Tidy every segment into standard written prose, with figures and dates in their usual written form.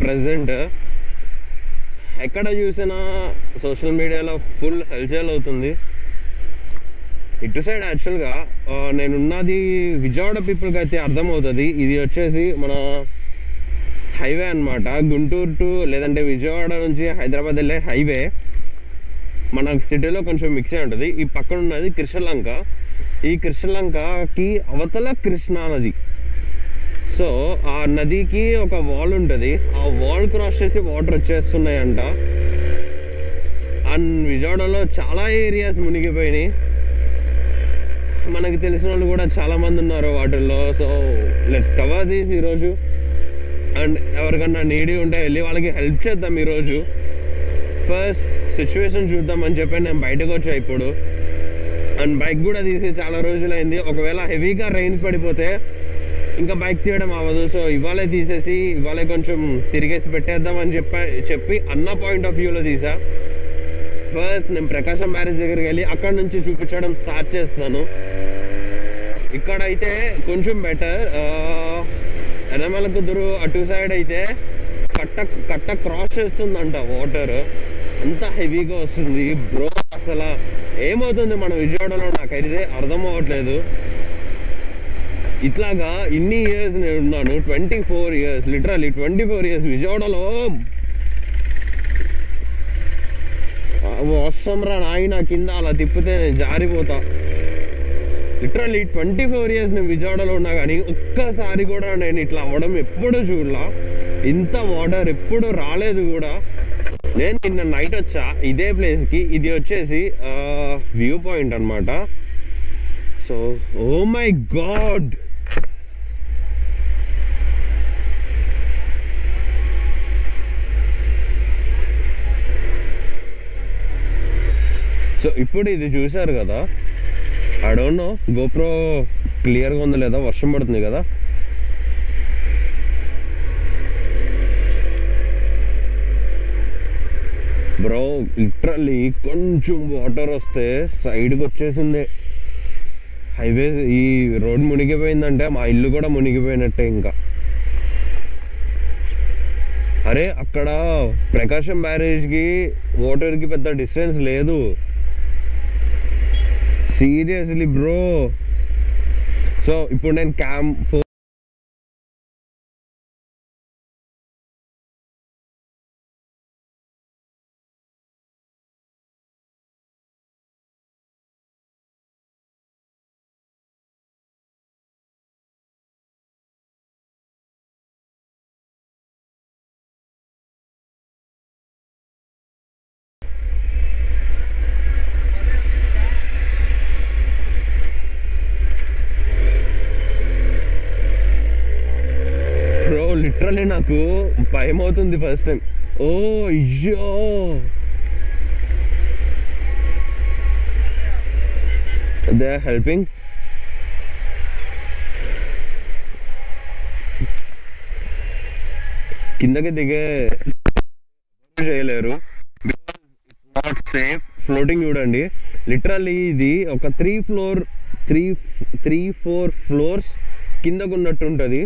Present ఎక్కడ చూసినా social మీడియాలో ఫుల్ హల్చల్ అవుతుంది. ఇటు సైడ్ యాక్చువల్గా నేనున్నది విజయవాడ పీపుల్కి అయితే అర్థమవుతుంది. ఇది వచ్చేసి మన హైవే అనమాట, గుంటూరు టు లేదంటే విజయవాడ నుంచి హైదరాబాద్ వెళ్ళే హైవే. మన సిటీలో కొంచెం మిక్స్ అయి ఉంటుంది. ఈ పక్కన ఉన్నది కృష్ణలంక. ఈ కృష్ణలంకకి అవతల కృష్ణా నది. సో ఆ నదికి ఒక వాల్ ఉంటుంది. ఆ వాల్ క్రాస్ చేసి వాటర్ వచ్చేస్తున్నాయంట. అండ్ విజయవాడలో చాలా ఏరియాస్ మునిగిపోయినాయి. మనకి తెలిసిన వాళ్ళు కూడా చాలా మంది ఉన్నారు వాటిల్లో. సో లెట్స్ కవర్ దిస్ ఈరోజు. అండ్ ఎవరికన్నా నీడీ ఉంటే వెళ్ళి వాళ్ళకి హెల్ప్ చేద్దాం ఈరోజు. ఫస్ట్ సిచ్యువేషన్ చూద్దాం అని చెప్పి నేను బయటకు వచ్చా ఇప్పుడు. అండ్ బైక్ కూడా తీసి చాలా రోజులైంది. ఒకవేళ హెవీగా రైన్స్ పడిపోతే ఇంకా బైక్ తీయడం అవ్వదు. సో ఇవాళే తీసేసి ఇవాళే కొంచెం తిరిగేసి పెట్టేద్దాం అని చెప్పి అన్న పాయింట్ ఆఫ్ వ్యూలో తీసా. ఫస్ట్ నేను ప్రకాశం బ్యారేజ్ దగ్గరికి వెళ్ళి అక్కడ నుంచి చూపించడం స్టార్ట్ చేస్తాను. ఇక్కడైతే కొంచెం బెటర్. ఎనమల కుదురు అటు సైడ్ అయితే కట్ట క్రాస్ చేస్తుందంట వాటర్. అంత హెవీగా వస్తుంది బ్రో. అసలు ఏమవుతుంది మన విజయవాడలో నాకైతే అర్థం అవ్వట్లేదు. ఇట్లాగా ఇన్ని ఇయర్స్ నేను ఉన్నాను, 24 years, లిటరల్లీ 24 years విజయవాడలో. వర్షం రా నాయన కింద అలా తిప్పితే నేను జారిపోతా. లిటరల్లీ 24 years నేను విజయవాడలో ఉన్నా కానీ ఒక్కసారి కూడా నేను ఇట్లా అవ్వడం ఎప్పుడు చూడలా. ఇంత వాటర్ ఎప్పుడు రాలేదు కూడా. నేను నిన్న నైట్ వచ్చా ఇదే ప్లేస్కి. ఇది వచ్చేసి వ్యూ పాయింట్ అనమాట. So oh my god, so ఇప్పుడు ఇది చూసారు కదా. ఐ డోంట్ నో గోప్రో క్లియర్గా ఉందా లేదా, వర్షం పడుతుంది కదా. బ్రో లిటరల్లీ కొంచెం వాటర్ వస్తే సైడ్కి వచ్చేసిందే హైవే. ఈ రోడ్ మునిగిపోయిందంటే మా ఇల్లు కూడా మునిగిపోయినట్టే. ఇంకా అరే అక్కడ ప్రకాశం బ్యారేజ్కి వాటర్కి పెద్ద డిస్టెన్స్ లేదు. Seriously bro. సో ఇప్పుడు నేను క్యాంప్ లిటరల్లీ నాకు భయం అవుతుంది ఫస్ట్ టైం. ఓ అయ్యో, దే ఆర్ హెల్పింగ్. కిందకి దిగే చేయలేరు, నాట్ సేఫ్. ఫ్లోటింగ్ చూడండి, లిటరల్లీ ఇది ఒక 3-4 ఫ్లోర్స్ కిందకు ఉన్నట్టు ఉంటుంది.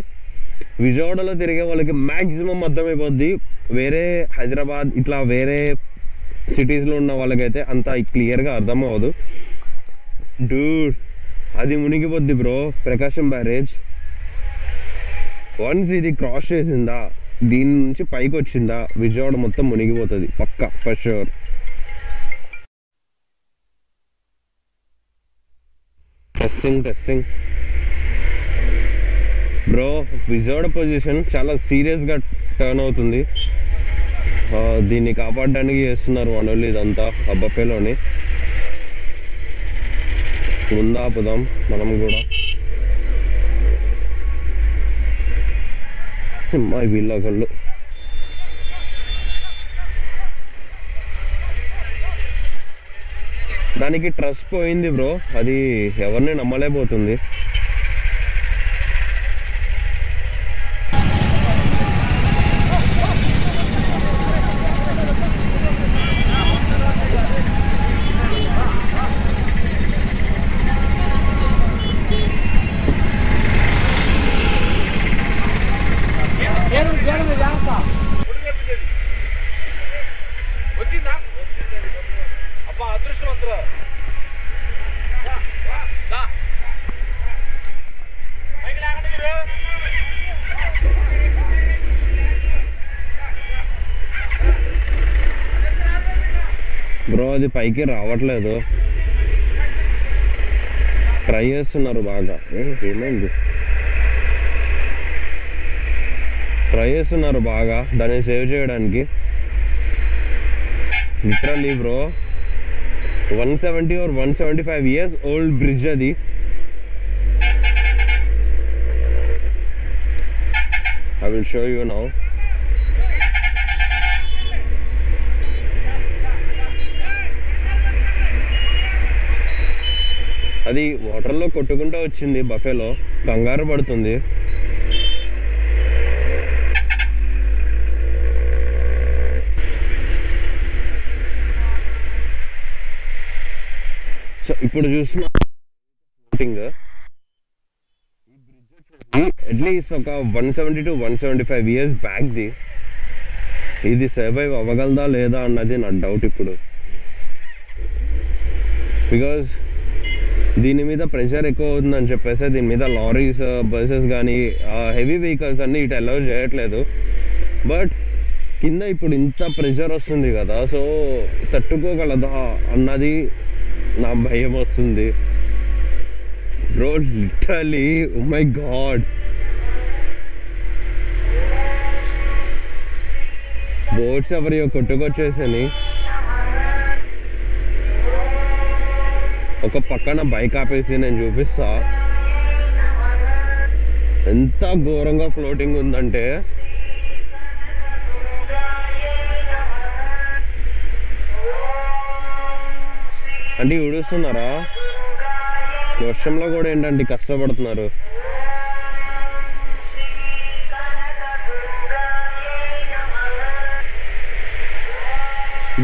విజయవాడలో తిరిగే వాళ్ళకి మ్యాక్సిమం అర్థమైపోద్ది. వేరే హైదరాబాద్ ఇట్లా వేరే సిటీస్లో ఉన్న వాళ్ళకైతే అంత క్లియర్గా అర్థం అవ్వదు. డూడ్ అది మునిగిపోద్ది బ్రో ప్రకాశం బ్యారేజ్. వన్స్ ఇది క్రాస్ చేసిందా, దీని నుంచి పైకి వచ్చిందా, విజయవాడ మొత్తం మునిగిపోతుంది పక్కా, for sure. Testing bro. Vijayawada position చాలా సీరియస్గా టర్న్ అవుతుంది. దీన్ని కాపాడడానికి చేస్తున్నారు మనోళ్ళు ఇదంతా. అబ్బపేలోని ముందాపుదాం మనం కూడా. వీళ్ళొకళ్ళు దానికి ట్రస్ట్ పోయింది బ్రో. అది ఎవరిని నమ్మలేకపోతుంది. బ్రో అది పైకి రావట్లేదు, ట్రై చేస్తున్నారు బాగా. ఏమైంది? ట్రై చేస్తున్నారు బాగా దాన్ని సేవ్ చేయడానికి. Literally bro 170 or 175 years old bridge అది. I will show you now. అది వాటర్లో కొట్టుకుంటూ వచ్చింది, బఫేలో కంగారు పడుతుంది. సో ఇప్పుడు చూస్తున్నా అట్లీస్ట్ ఒక 170 to 175 years బ్యాక్ది. ఇది సర్వైవ్ అవ్వగలదా లేదా అన్నది నా డౌట్ ఇప్పుడు. బికాజ్ దీని మీద ప్రెషర్ ఎక్కువ అవుతుందని చెప్పేసి దీని మీద లారీస్, బస్సెస్ కానీ హెవీ వెహికల్స్ అన్నీ ఇటు అలౌ చేయట్లేదు. బట్ కింద ఇప్పుడు ఇంత ప్రెషర్ వస్తుంది కదా, సో తట్టుకోగలదా అన్నది నా భయం వస్తుంది bro. Literally oh my god, boats ఎవరియో కొట్టుకొచ్చేసని ఒక పక్కన బైక్ ఆపేసి నేను చూపిస్తా. ఎంత ఘోరంగా ఫ్లోటింగ్ ఉందంటే అంటే ఉడుస్తున్నారా, వర్షంలో కూడా ఏంటంటే కష్టపడుతున్నారు.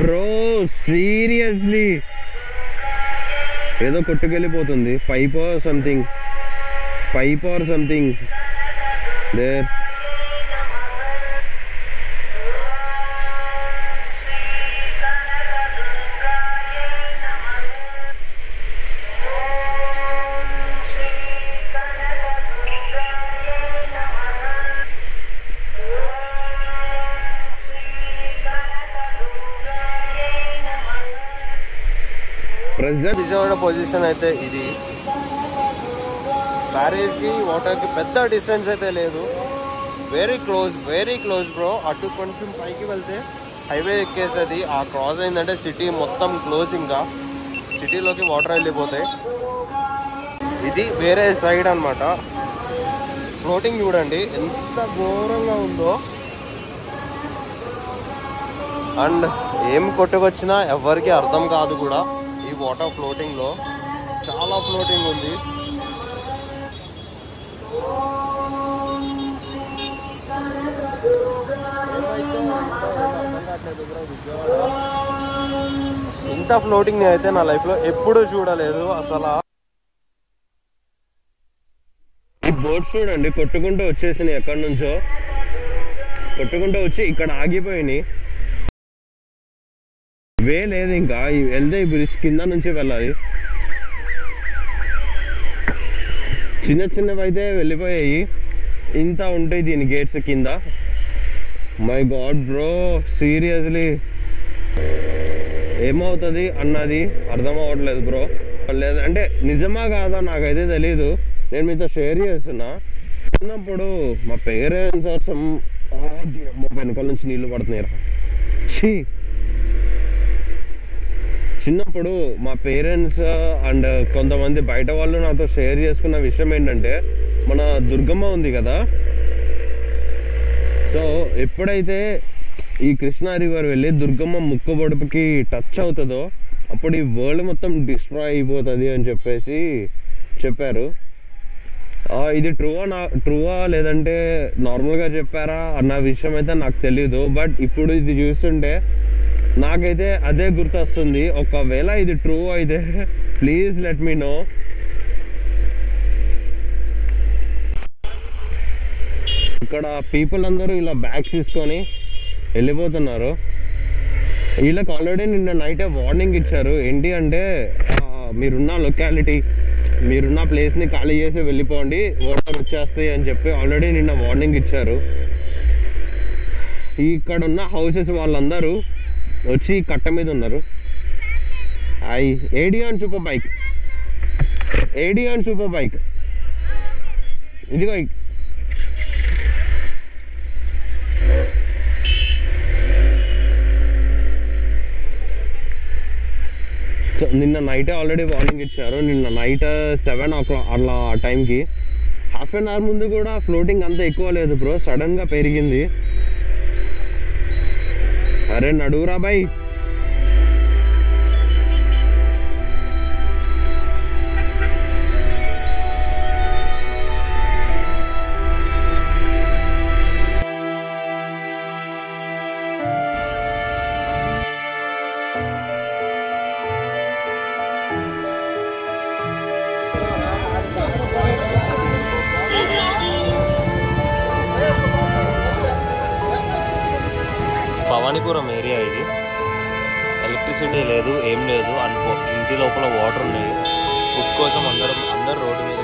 బ్రో సీరియస్లీ ఏదో కొట్టుకెళ్ళిపోతుంది, pipe or something there. Present Vijayawada position అయితే ఇది. బ్యారేజ్కి వాటర్కి పెద్ద డిస్టెన్స్ అయితే లేదు, వెరీ క్లోజ్ బ్రో. అటు కొంచెం పైకి వెళ్తే హైవే ఎక్కేసేది, ఆ క్రాస్ అయిందంటే సిటీ మొత్తం క్లోజ్, ఇంకా సిటీలోకి వాటర్ వెళ్ళిపోతాయి. ఇది వేరే సైడ్ అనమాట. ఫ్లోటింగ్ చూడండి ఎంత ఘోరంగా ఉందో. అండ్ ఏం కొట్టుకొచ్చినా ఎవరికి అర్థం కాదు కూడా. ఈ వాటర్ ఫ్లోటింగ్లో చాలా ఫ్లోటింగ్ ఉంది. ఇంత ఫ్లోటింగ్ అయితే నా లైఫ్లో ఎప్పుడూ చూడలేదు అసలు. ఈ బోట్స్ చూడండి కొట్టుకుంటూ వచ్చేసినాయి, ఎక్కడి నుంచో కొట్టుకుంటూ వచ్చి ఇక్కడ ఆగిపోయినాయి. వే లేదు ఇంకా, వెళ్తే ఈ బ్రిడ్జ్ కింద నుంచి వెళ్ళాలి. చిన్నవి అయితే వెళ్ళిపోయాయి, ఇంత ఉంటాయి దీని గేట్స్ కింద. మై గాడ్ బ్రో సీరియస్లీ ఏమవుతుంది అన్నది అర్థం అవ్వట్లేదు బ్రో. లేదు అంటే నిజమా కాదా నాకైతే తెలీదు, నేను మీతో షేర్ చేస్తున్నా. చిన్నప్పుడు మా పేరెంట్స్ వెనకాల నుంచి నీళ్లు పడుతున్నాయి రా. చిన్నప్పుడు మా పేరెంట్స్ అండ్ కొంతమంది బయట వాళ్ళు నాతో షేర్ చేసుకున్న విషయం ఏంటంటే, మన దుర్గమ్మ ఉంది కదా, సో ఎప్పుడైతే ఈ కృష్ణా రివర్ వెళ్ళి దుర్గమ్మ ముక్కు పొడుపుకి టచ్ అవుతుందో అప్పుడు ఈ వరల్డ్ మొత్తం డిస్ట్రాయ్ అయిపోతుంది అని చెప్పేసి చెప్పారు. ఇది ట్రూవా లేదంటే నార్మల్గా చెప్పారా అన్న విషయం అయితే నాకు తెలీదు. బట్ ఇప్పుడు ఇది చూస్తుంటే నాకైతే అదే గుర్తొస్తుంది. ఒకవేళ ఇది ట్రూ అయితే ప్లీజ్ లెట్ మీ నో. ఇక్కడ పీపుల్ అందరూ ఇలా బ్యాగ్స్ తీసుకొని వెళ్ళిపోతున్నారు. వీళ్ళకి ఆల్రెడీ నిన్న నైటే వార్నింగ్ ఇచ్చారు. ఏంటి అంటే మీరున్న లొకాలిటీ, మీరున్న ప్లేస్ని ఖాళీ చేసి వెళ్ళిపోండి, వాటర్ వచ్చేస్తాయి అని చెప్పి ఆల్రెడీ నిన్న వార్నింగ్ ఇచ్చారు. ఇక్కడ ఉన్న హౌసెస్ వాళ్ళందరూ వచ్చి కట్ట మీద ఉన్నారు. ఏడియాన్ సూపర్ బైక్, ఏడియాన్ సూపర్ బైక్ ఇదిగో. సో నిన్న నైటే ఆల్రెడీ వార్నింగ్ ఇచ్చారు. నిన్న నైట్ 7 o'clock అట్లా ఆ టైంకి, హాఫ్ అన్ అవర్ ముందు కూడా ఫ్లోటింగ్ అంత ఎక్కువ లేదు బ్రో, సడన్గా పెరిగింది. అరే నడువురా బాయ్. భవానీపురం ఏరియా ఇది. ఎలక్ట్రిసిటీ లేదు, ఏం లేదు. ఇంటి లోపల వాటర్ ఉన్నాయి. ఫుడ్ కోసం అందరూ రోడ్డు మీద